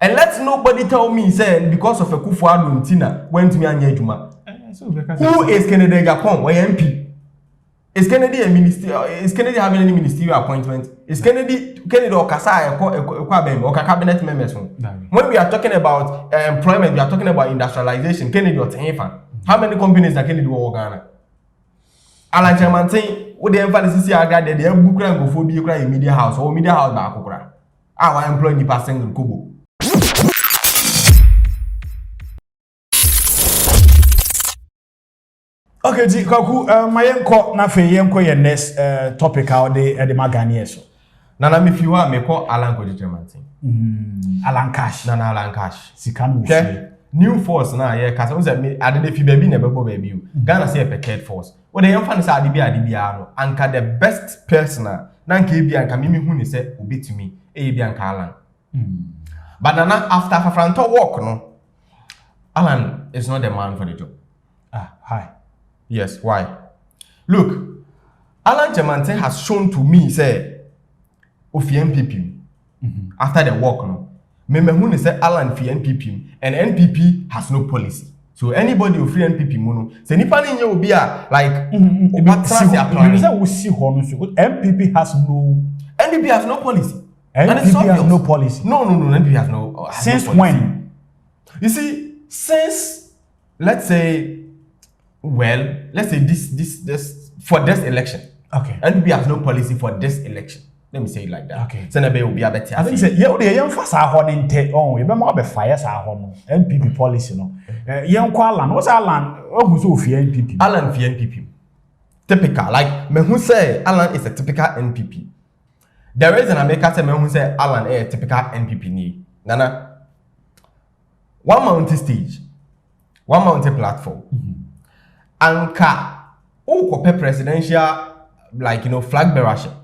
And let nobody tell me, say, because of a Kufuor Ntina went to me and Yejuma. Who is Kennedy Japon or MP? Is Kennedy a minister? Is Kennedy having any ministerial appointment? Is Kennedy or Kasai or cabinet members? When we are talking about employment, we are talking about industrialization. Kennedy or Tenfa. How many companies are Kennedy or Ghana? Alan Kyeremanteng, what the emphasis here that they have book and go for the media house or media house back. Our employee the passing in Kubo. Okay, ji Kwaku, my yenko na fe yenko ye next topic out the magani so. Nana me fiwa me call Alan Kyeremanteng. Alan Cash. Nana Alan Cash. Sikanu. Okay. New force na ye kasa we say me ade fi baby na bebo baby o. Ghana say prepared force. What the emphasize adibia no anka the best person na nka e bia nka mimi hu ni say obetumi e bia nka Alan. But nana after Fafranto work no Alan is not the man for the job. Hi. Yes, why? Look, Alan Kyeremanteng has shown to me say of NPP after the work no. Me who say Alan fi NPP and NPP has no policy. So anybody who free NPP mono say nipa ni will be like what trans ya plan. NPP has no policy. NPP has no policy. No, NPP has no. Since no policy. when? You see, since let's say this for this election. Okay. NPP has no policy for this election. Let me say it like that. Okay. Senabe will be a better. I think say you dey emphasize how nte on you be more be fire sa ho no NPP policy no. Yen kwa Alan, what's Alan? Ogu so fi NPP. Alan fi NPP. Typical like me who say Alan is a typical NPP. The reason I make say me who say Alan is a typical NPP ni. Nana one mountain stage, one mountain platform. Anka o presidential like flag bearership.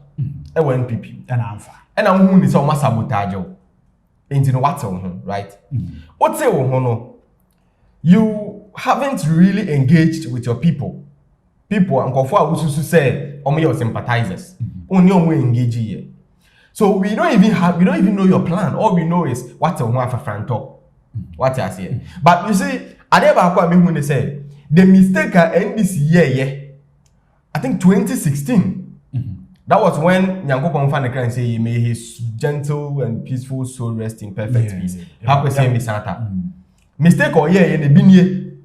NPP and amfa and I'm who is almost sabotage into no what's on right? What's it no? You haven't really engaged with your people. People and Kofu who say only your sympathizers. Only engage here. So we don't even know your plan. All we know is what's on one for Franto. What I say. But you see, I never when they say the mistake NDC year, I think 2016. That was when Nyankopon fan the cry and say, may his gentle and peaceful soul rest in perfect peace. How could say Misanta? Mistake or in the binye.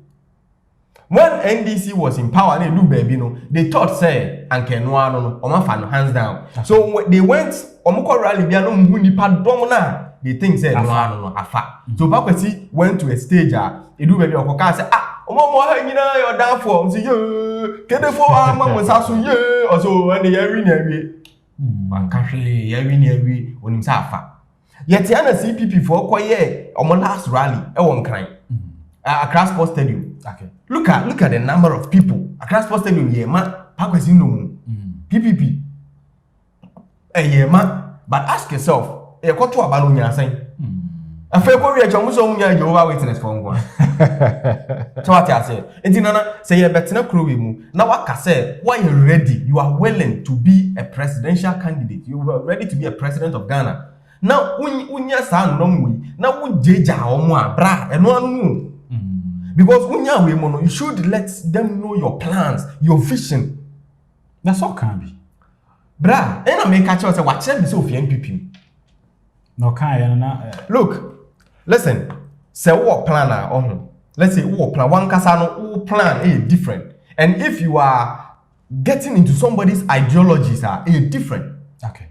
When NDC was in power, they do baby no. They thought say Anke no Oma fan hands down. So when they went Omoko rally bia no muni pardon na. They think say no afa. So Bakwesi went to a stage they do baby okoka say Omo nyina your downfall. Say kede for amam sasu ye also when they every near man country every when him safa. Yet yana CPP for koye omo last rally e won cry. Across Sports Stadium. Okay. Look at the number of people across Sports Stadium here man Bakwesi no PPP. But ask yourself, e ko to abalo nya san. Afa ko wi acho muso nya Jehovah Witness for ngwa. So what I say, Nana say you better kro we mu. Na waka say, why you ready? You are willing to be a presidential candidate. You are ready to be a president of Ghana. Now unya sa nom we. Na wo jeja omo abra eno anu. Because unya we mo no, you should let them know your plans, your vision. That's all can be. Bra, and I make catch us say what say so fi NPP. No can na listen, say what plan let's say what plan one kasa no plan is different. And if you are getting into somebody's ideologies are different. Okay.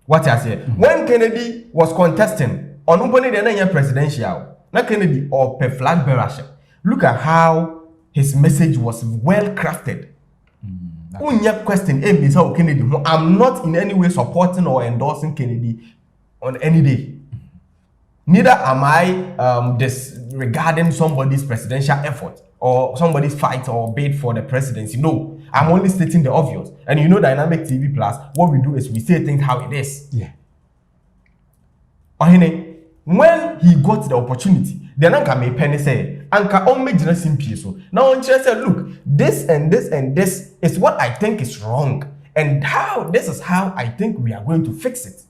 What I say, when Kennedy was contesting on nobody the presidential, not Kennedy or per flag bearership. Look at how his message was well crafted. Unya question Kennedy. I'm not in any way supporting or endorsing Kennedy on any day. Neither am I disregarding somebody's presidential effort or somebody's fight or bid for the presidency. No, I'm only stating the obvious. And you know, Dynamic TV Plus, what we do is we say things how it is. Yeah. When he got the opportunity, then Anka may penny say, Anka only generation so. Now on said, look, this and this and this is what I think is wrong. And this is how I think we are going to fix it.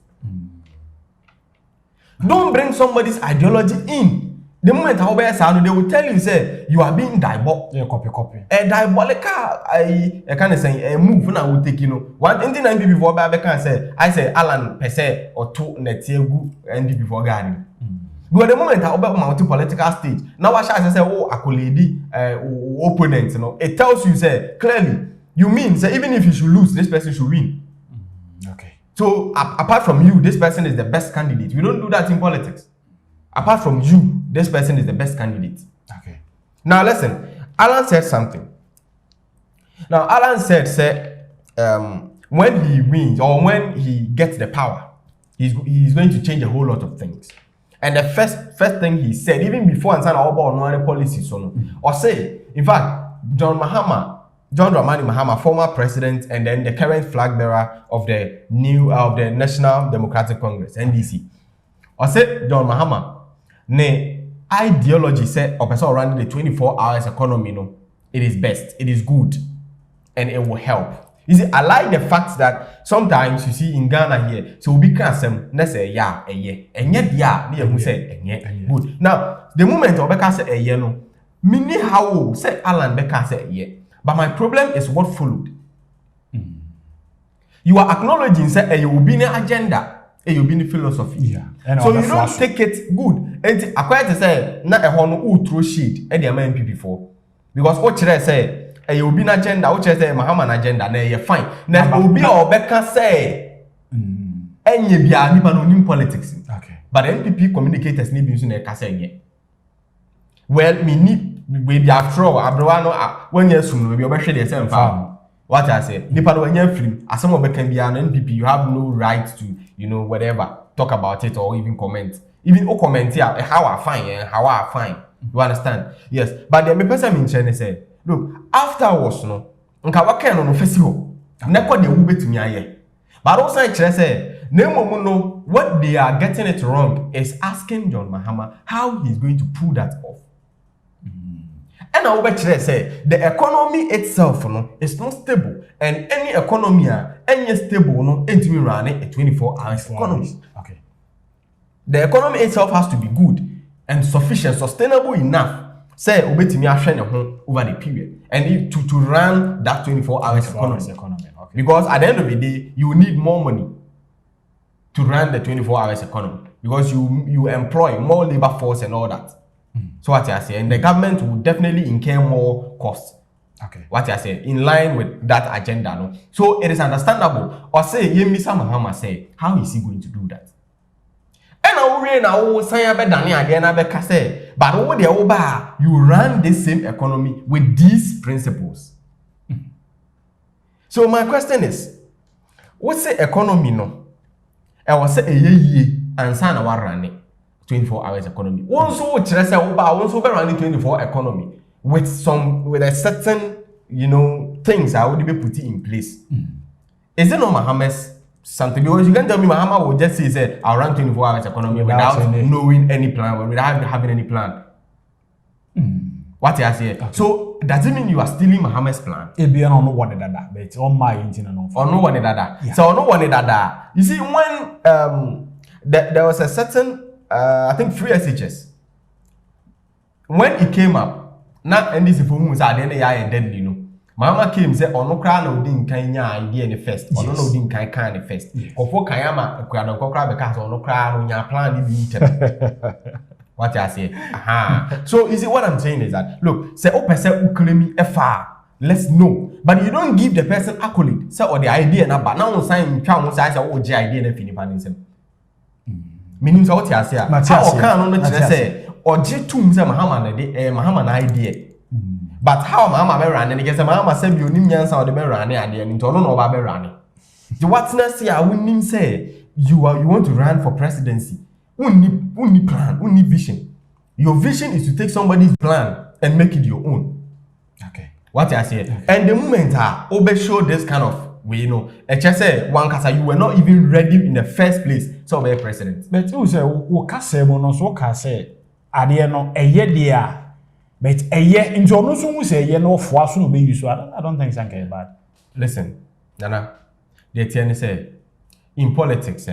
Don't bring somebody's ideology in. The moment how they will tell you say you are being diabolical. Yeah, copy. A diabolical I kind of say a move now will take one thing before I can say I say Alan per se or two netiegu and before garden. But the moment how about multi political stage now I shall say oh akuledi opponents it tells you say clearly you mean say even if you should lose this person should win. Okay. So apart from you this person is the best candidate. We don't do that in politics. Apart from you, this person is the best candidate. Okay. Now listen, Alan said something. Now Alan said, when he wins or when he gets the power, he's going to change a whole lot of things. And the first thing he said, even before and about no policies, or say, in fact, John Dramani Mahama, former president and then the current flag bearer of the National Democratic Congress (NDC), or say John Mahama. Ne ideology said or person running the 24 hours economy it is best, it is good, and it will help. You see, I like the fact that sometimes you see in Ghana here, so we can say yeah, and yet who say good. Now the moment Obeka say no, meaning how say Alan Beka say but my problem is what followed. You are acknowledging say you will be an agenda. You'll be in philosophy. Yeah. So you don't take it good. And I to say, not a honor who throw shit at the MMP before. Because what should I say? You'll be an agenda, which I say, Mahaman agenda, now you're fine. Now you'll be our Becca say, and you be a Nippon politics. Okay. But NPP communicators need to use a cassette. Well, me need, we be after all, Abroano, when you're soon, we'll be over the same farm. What I say, when you're free, as some of them can be an NPP, you have no right to, whatever, talk about it or even comment. Even comment here, how I find. You understand? Yes. But the person in China say, look, afterwards, no, nka waka no festival. Neko de ube to me aye. But also I say, no, what they are getting it wrong is asking John Mahama how he's going to pull that off. And I will say the economy itself is not stable, and any economy any stable ain't even running a 24-hour economy. Okay. The economy itself has to be good and sufficient, sustainable enough. Say obetimi ahwe over the period, and to run that 24-hour economy. Okay. Because at the end of the day, you need more money to run the 24-hour economy because you employ more labor force and all that. So what I say, and the government will definitely incur more costs. Okay. What I say, in line with that agenda, no. So it is understandable. Or say, Mr. Mahama say, how is he going to do that? And I will say, but what the you run the same economy with these principles. So my question is, what's the economy no? I was say a year and sign our running 24 hours economy. Also, also running 24 economy with a certain things I would be put in place. Is it not Mahama's something? Because you can tell me Mahama will just say I'll run 24 hours economy without knowing any plan, without having any plan. What I say? Okay. So does it mean you are stealing Mahama's plan? It be on one dada, but on my internet or no one dada. So no one dada. You see, when there was a certain I think free SHS. When it came up, not and this is for whom are then deadly, Mama came say ono kra na odin kan nya idea ne first. Ono na odin kan ne first. Kofo kayama kwado kokra be ka so ono kra no nya plan ni bi What I say? Aha. So is it what I'm saying is that look, say o person uklemi efa. Let's know. But you don't give the person accolade. Say or the idea na ba na on sign twa mo say o je idea na fini pa nsem. Meaning so what I say? How can no kire say oje tum say Mahama na de Mahama na idea. But how Mahama be run and say Mahama say bi onim nyansa o de be run ade ni to no no ba be run. The what na say I wouldn't say you want to run for presidency. Only plan, only vision. Your vision is to take somebody's plan and make it your own. Okay. What I say. Okay. And the moment Obe show this kind of way, and just say one kasa you were not even ready in the first place to be president. But you say we kasa mono so kasa ade no eye dia. But eye into no so say eye no fo aso no be use. I don't think it's bad. Listen, Nana, the TN say in politics,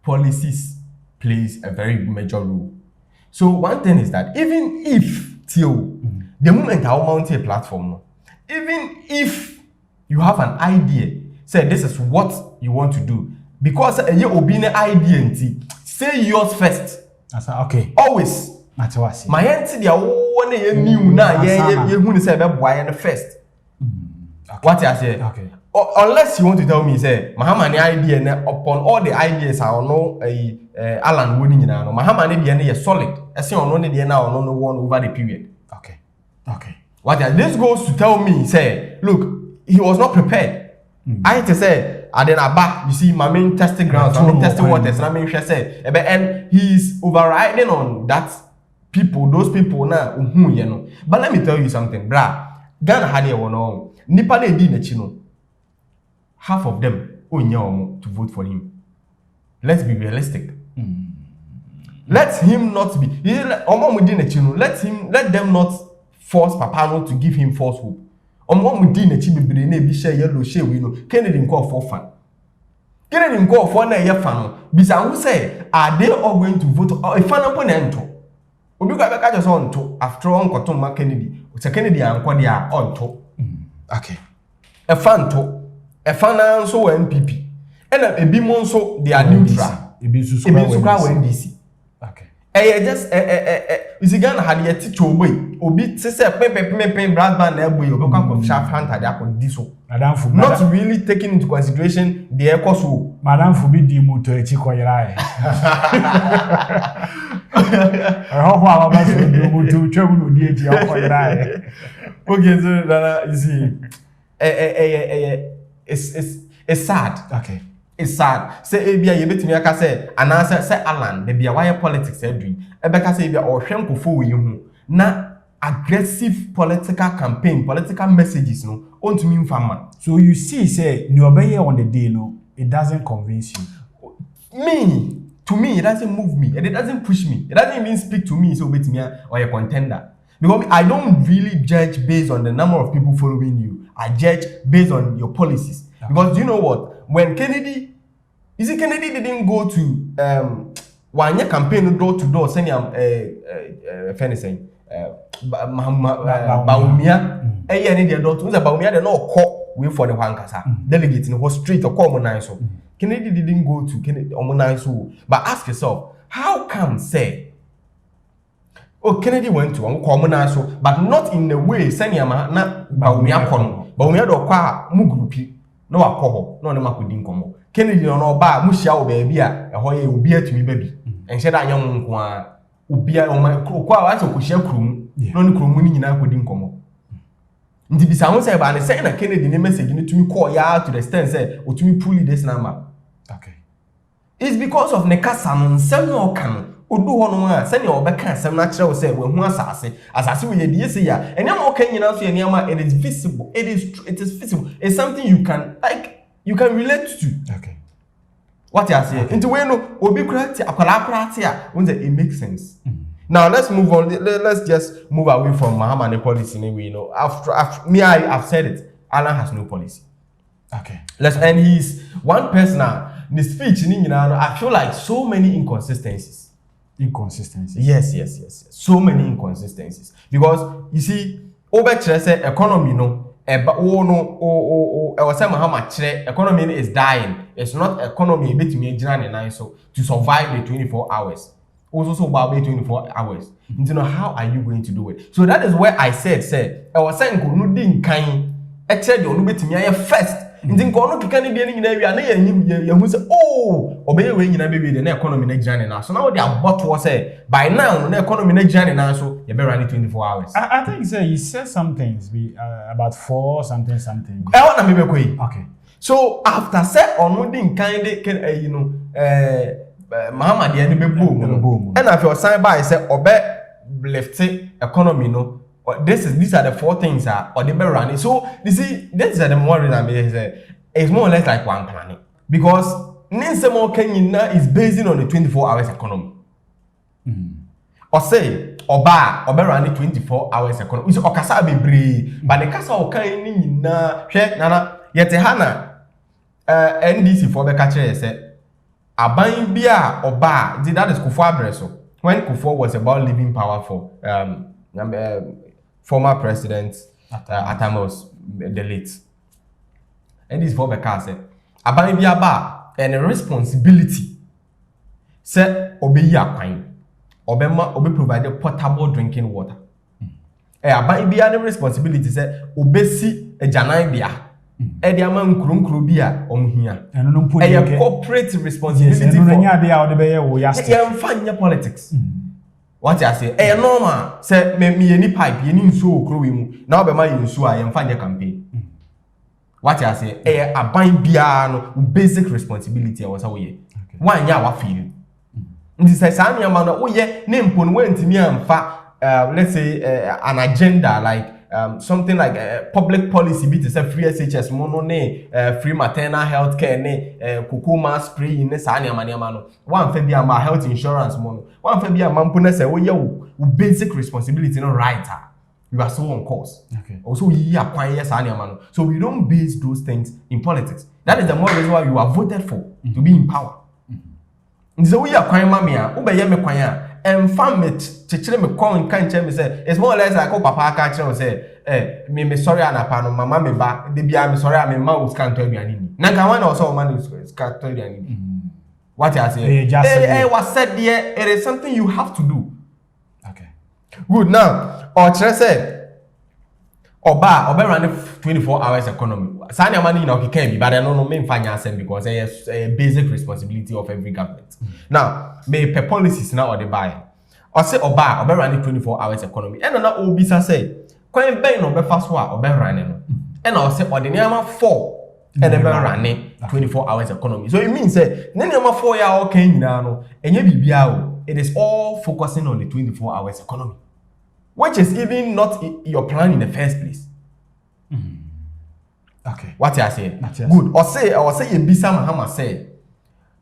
policies plays a very major role. So one thing is that even if till the moment I mount a platform, even if you have an idea, say this is what you want to do, because you obey the idea, say yours first. That's okay. Always. That's what I see. My auntie, they are one new now. You who say that boy and first. What I say? Okay. Unless you want to tell me, say, Mahamani idea upon all the ideas are no Alan winning now. Mahamani idea is solid. I say on only the now on one over the period. Okay. Okay. What this goes to tell me, say, look, he was not prepared. I had to say, and then I back, you see, my main testing grounds, my main testing waters, and I mean, she said, and he's overriding on that people, those people now, you know. But let me tell you something, brah. Ghana had a one, Nipa de di chino. Half of them to vote for him. Let's be realistic. Let him not be. Let them not force Papano to give him false hope. Kennedy call for fun. Kennedy call for na fan. Bisa who say are they all going to vote or if an opponent? Obi ga ka just on to after on Kotom Kennedy. It's Kennedy and Kwadia on to. Okay. A fan to. A fan so NPP. And a bimon so they are neutral. It be NDC. Okay. Just is Ghana had a teacher way. Obi say pepe broadband elbow you become sharp hand had that diesel. Not really taking into consideration the echo so. Madam Fubi di moto e chikoyrai. How about the moto travel no die ti akoyrai. Okay, so Nana, you see it's sad. Okay. It's sad. Say Abia, you bet me, I say, and answer say Alan, the be wire politics, doing. Ebeka say, or Shampo for you, na aggressive political campaign, political messages, no, on to me, farmer. So you see, say, you obey on the day, no, it doesn't convince you. To me, it doesn't move me, and it doesn't push me. It doesn't even speak to me, so bet me, or a contender. Because I don't really judge based on the number of people following you. I judge based on your policies. Okay. Because do you know what? When Kennedy didn't go to one year campaign door to door, saying Baumia, any door to Baumia, they no call way for the Wankasa. Delegate in the street or common so. Kennedy didn't go to Kennedy or but ask yourself, how come say? Oh, Kennedy went to common so, but not in the way Sanyama na Baumia kono. Baumia do kwa mugrupi no akoho no ne makodi nkomo. Kennedy no ba muhia wo baby a eho ye obi atumi baby. Enhye da anyam nko a obi a o kwa wa so kohia krum no ne krum ni nyina akodi nkomo. Ndi bisa ho say ba ne say na Kennedy ne message ni tumi call ya to the extent say otumi pull this number. Okay. It's because of ne kasa no nsem no kan. Odu hono a se ne obeka asem na kire wo se we hu asase we ye se ya enya ma okan nyina so ye niam it is visible, it is visible, it's something you can relate to. Okay. What you say into we no obi kurati akwala a when it makes sense. Now let's move on. Let's just move away from Mahamane policy anyway. You know, after me, I've said it. Alan has no policy. Okay. And he's one person now. The speech, I feel like so many inconsistencies. Yes. So many inconsistencies. Because you see, over say economy economy is dying. It's not economy so to survive the 24 hours. Also about 24 hours. You know, how are you going to do it? So that is where I said, I was saying no din kan except you no betimi first. Nti nko no keka ne bia ne nyina wi na ya hu say oh obey we nyina be we na economy na gane na so now they are bought say by now na economy na gane na so you be running 24 hours. I think you said some things about 4 something. I want to be quick. Okay. So after say ono din kan de you know Muhammad ya ne be boom and after sign by say obe left economy no. These are the 4 things or they be running. So you see, this is the more reason it's more or less like one planet because Ninsemo Kenya is based on the 24 hours economy. Or say Oba running 24 hours economy. So Okasa be brave, but the Kasa Okani na Nana yet Hana NDC for the catcher said aban bia oba that is Kufuor Abreso when Kufuor was about leaving power for former president Atamos the late and this for Beka say aban bia ba and a responsibility say obeyi akwan obe provide potable drinking water aban bia the responsibility say obesi ejanan bia edi ama nkrunkru bia omhia eno no mpo corporate responsibility eno no nya de a ode be ye wo yasti yemfa politics what I say normal say me yeni pipe yeni nsuo okro we mu na obema ye nsuo a yemfa nya campaign what I say aban bia no basic responsibility was how ye wan nya wa feel ndi say san nya ma no wo ye ne mpo no wantimi amfa let's say an agenda like something like public policy be to say free SHS mono ne free maternal health care ne kokoma spray ne sa anya mania no one fa bia ma health insurance mono one fa bia mampo na say wo ye wo basic responsibility no right you are so on course also yi akwan ye sa anya no so we don't base those things in politics. That is the more reason why you are voted for to be in power. Nzo yi akwan ma me a wo be ye me kwan a enfam me chechire me kon kan che me say it's more or less like papa aka chere say me sorry anapa no mama me ba de bia me sorry me ma wo scan to aduani ni na kan wan na so man scan to aduani ni what I say was said there it is something you have to do. Okay, good. Now or chere say oba run 24 hours economy sani amani na okika bi but no me mfanya asem because it's a basic responsibility of every government. Now me per policies na or the buy or say oba run 24 hours economy and na obisa say kwan ben no be fast wa oba run no and I say ordinary 4 and then run 24 hours economy. So it means say nneema 4 ya okay nyina no enye bibia o it is all focusing on the 24 hours economy, which is even not your plan in the first place. Okay. What I say? Good. Or say you bisa mahama say.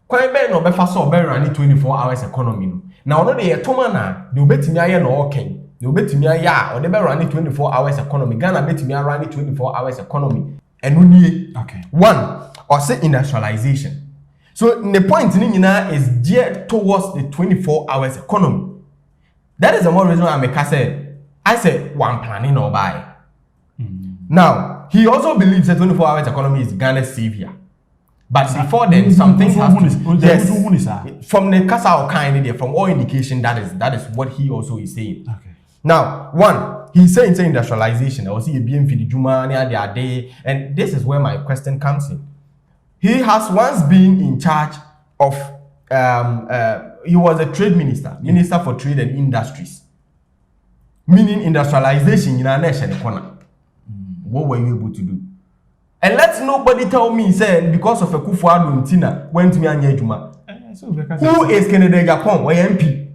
Kwan be no be fa so be run 24 hours economy no. Now no dey etoma na dey obetimi aye no okay. Dey obetimi aye or dey be run 24 hours economy. Ghana betimi run 24 hours economy. Enu nie. Okay. One, or say industrialization. So the point ni nyina is geared towards the 24 hours economy. That is the more reason why I say one planning or buy. Now, he also believes that 24 hours economy is Ghana's savior. But before then, something has to... Yes, from the Kasa kind, from all indication, that is what he also is saying. Okay. Now, one, he's saying industrialization. I will see a BMF Juma the other day, and this is where my question comes in. He has once been in charge of... he was a trade minister for trade and industries. Meaning industrialization in our nation corner. What were you able to do? And let nobody tell me, say, because of a Kufuor Ntina went to me and Yejuma. Who is Kennedy Japon or MP?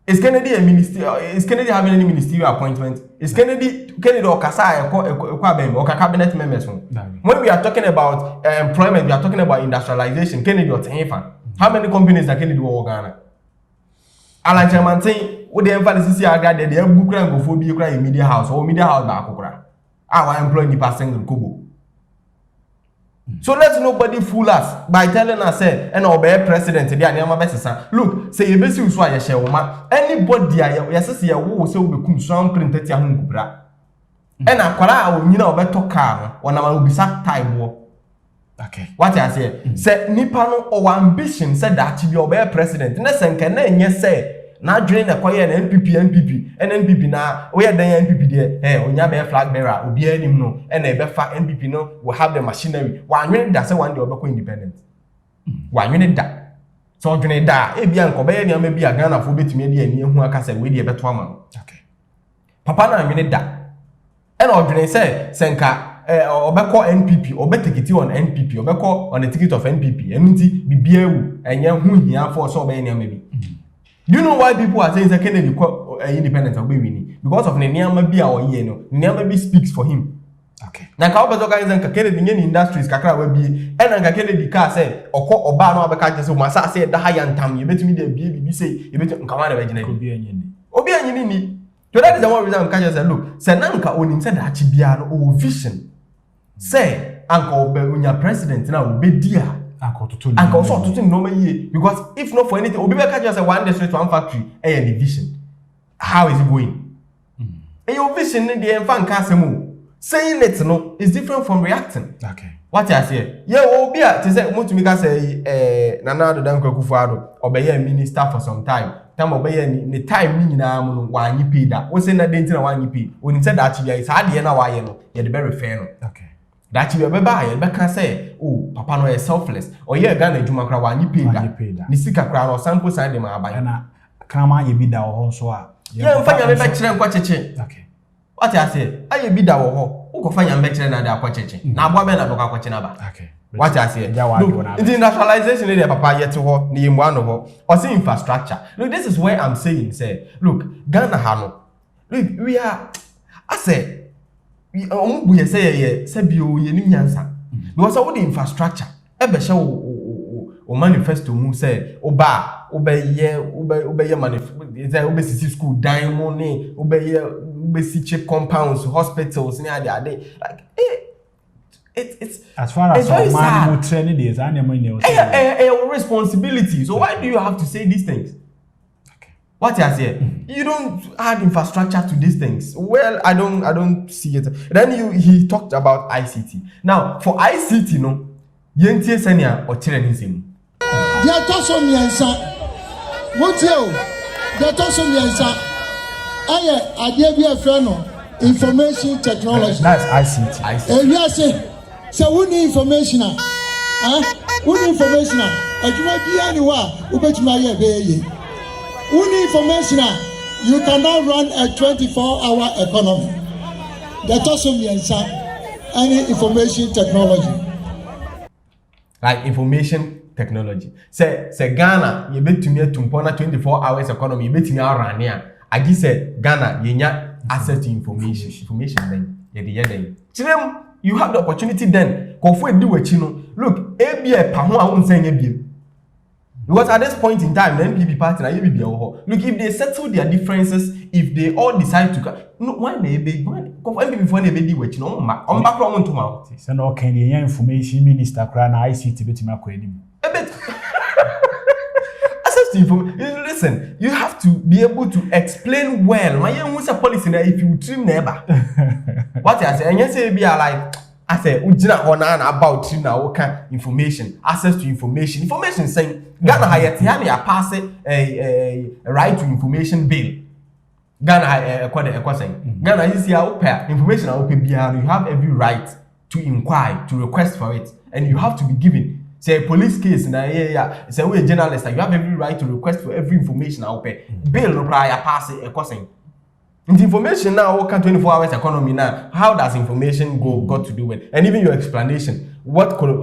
Is Kennedy a minister? Is Kennedy having any ministerial appointment? Is Kennedy or Kasai or cabinet members? When we are talking about employment, we are talking about industrialization. Kennedy or Tenfa. How many companies are Kennedy or Ghana? Alan Kyeremanteng, what the emphasis here are that they have book and go for be a media house or media house back. Our employee the person in Kubo. So let nobody fool us by telling us, say, and obey president today and your best son. Look, say you best use why you share anybody, yes, see a woo, so we come some printed your home. And I call you know better car when I will be sacked time. Okay. What I say Nipano or ambition said that you obey president. Listen, can yes say. Now join the choir and NPP now we are the NPP there onya be flag bearer obi anim no and e be fa NPP no will have the machinery one minute that say one day obeko independent one minute that so join that e bia nko be ya na be Ghana fo betimi de ani ehu aka say we dey beto ama no. Okay. Papa na minute that and join say senka obeko NPP obetake it on NPP obeko on the ticket of NPP enunti bibia ewu enye hu hia for so be na maybe. Do you know why people are saying that Kennedy independent of winning? Because of the Niamabia or Yeno. Niamabia speaks for him. Okay. Now, Kawabazoka Kennedy in industries, Kakra will be, and Kennedy car said, or call Obama Bakaja, so Massa said, the high and tam, you bet me the baby say, you bet come on, Obianini. So that is the one reason Kaja said, look, Senanka owning said Hachibiano or vision. Say, Uncle Berunia president now be dear. And also to normal year because if not for anything, Obi catch just one district, one factory, a division. How is it going? And your vision in the infant castle saying it no is different from reacting. Okay. What I say? Yeah, Obi to say to make us say Nana Danko Kufado or be a minister for some time. Time obey the time mean one you pay that. What's in that didn't one you pay? When he said that it's hard yen why you know, you're the very fair. Okay. That you ever buy, and can say, oh, Papa no is selfless, or you're gonna do my crown, you pay that. Nisika crown or sample side them are buying. Crama, you be that also. Yeah, find your lecture and watch it. Okay. What I say, I be that or who can find your lecture and I'll watch it. Now, what men are watching about? Okay. What I say, in the industrialization area, Papa yet to her, name one of her, or see infrastructure. Look, this is where I'm saying, say, look, Ghana Hano. Look, we are, I say, we say sebio ye ni nyansa because all the infrastructure e be hye o manifesto mu say oba obeye manifesto sisi school dan mo ni obeye si cheap compounds hospitals ni ade like it's as far as man mo training days and money a responsibility. So why do you have to say these things? What you say? You don't add infrastructure to these things. Well, I don't see it. Then he talked about ICT. Now, for ICT, no, yentie senia or chirenism. Dia toso miensa. What you? Dia toso miensa. Aye, adie bi afra no information technology. That's ICT. We are say we need information. We need information. Aduma bi ani wa, ubetuma ye be we need information. You cannot run a 24-hour economy. That also means any information technology. Like information technology. Say Ghana, you bet to me to 24 hours economy, you bet me around here. I just said Ghana, you have access to information. Information then. You have the opportunity then. Do what you know. Look, ABA Pahua won't say ABA. Because at this point in time, the NPP party and UBB, look, if they settle their differences, if they all decide to, no, why they be, NPP for they be what you know, on background to mouth. Send all Kenyan information minister, cry na ICT bet me akwedim. A bit. Access to information. Listen, you have to be able to explain well. My young was a policy if you trim neighbor. What I say, and you say be like. I say, Ujina Honan about now information, access to information. Information saying Ghana Hayatiani are passing a right to information bill. Ghana Ghana is here information you have every right to inquire, to request for it, and you have to be given. Say a police case in a say we a journalist, you have every right to request for every information out there. Bill no prior pass a question. The information now, what can 24 hours economy now? How does information got to do with? And even your explanation, how do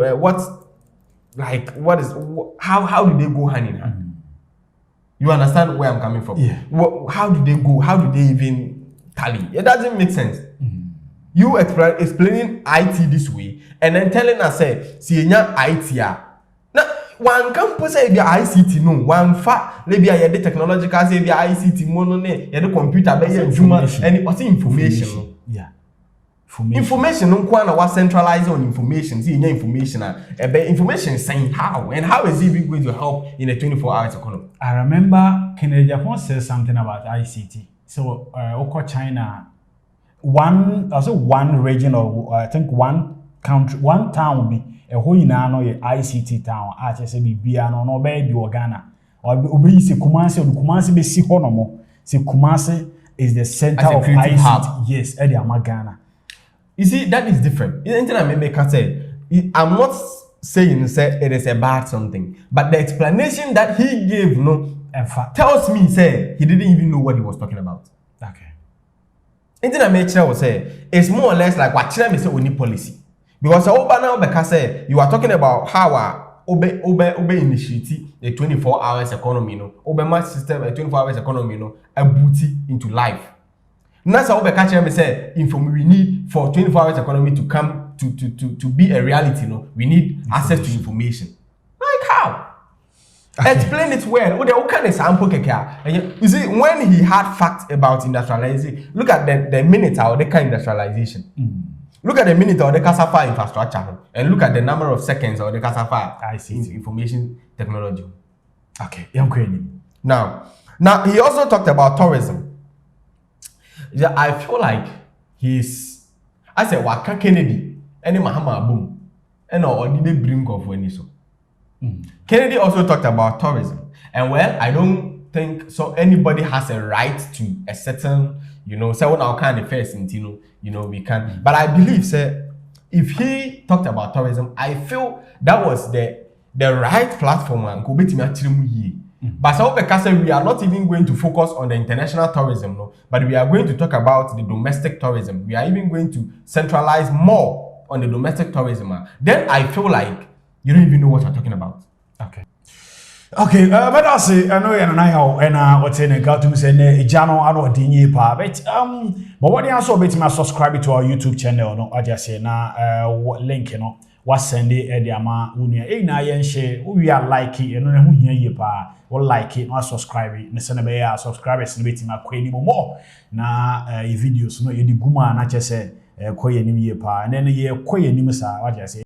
they go hand in hand? You understand where I'm coming from? Yeah. How do they go? How do they even tally? It doesn't make sense. You explaining IT this way and then telling us, say, see, IT. One campus say be ICT no one fa maybe a the technological say be ICT mono ne the computer be juma and what's information yeah information no kwa na what centralize on information see information information saying how and how is it going to help in a 24 hours economy. I remember Kennedy Japan said something about ICT. So China one region or I think one country, one town will be a whole ICT town. I just say be no baby or Ghana or be se Kumasi be si honomo. Se Kumasi is the center of ICT. Hub. Yes, Eddie Ghana. You see, that is different. I'm not saying say it is a bad something, but the explanation that he gave tells me say he didn't even know what he was talking about. Okay. Internet will say it's more or less like what China say only policy. Because you are talking about how Obe initiative a 24 hours economy, Obama system a 24 hours economy, a booty into life. That's how Obe say we need for 24 hours economy to come to be a reality. We need access to information. Like how? Okay. Explain it well. What kind of sample you see, when he had facts about industrialization, look at the minute how they kind industrialization. Look at the minute of the Casafa infrastructure and look at the number of seconds of the Casafa information technology. Okay, young queen. Now he also talked about tourism. Yeah, I feel like I said Waka Kennedy, any Mahama boom, and or did they bring of when so. Kennedy also talked about tourism, and well, I don't think so. Anybody has a right to a certain, say what our kind of first, we can. But I believe, sir, if he talked about tourism, I feel that was the right platform and go beti me. But so because we are not even going to focus on the international tourism, no, but we are going to talk about the domestic tourism. We are even going to centralize more on the domestic tourism. Then I feel like you don't even know what you're talking about. Okay, but I say I know and what's in a cartoon saying Jano ano dinye pa but what you also bet me subscribe to our YouTube channel no I just say na link what send it ama unia na yen share we are like it no hu hia ye pa or like it or subscribe ne se na be ya subscribers ne beti ma kwani more na videos no ye di guma na che se koye nim ye pa and then ye koye nim sa what just say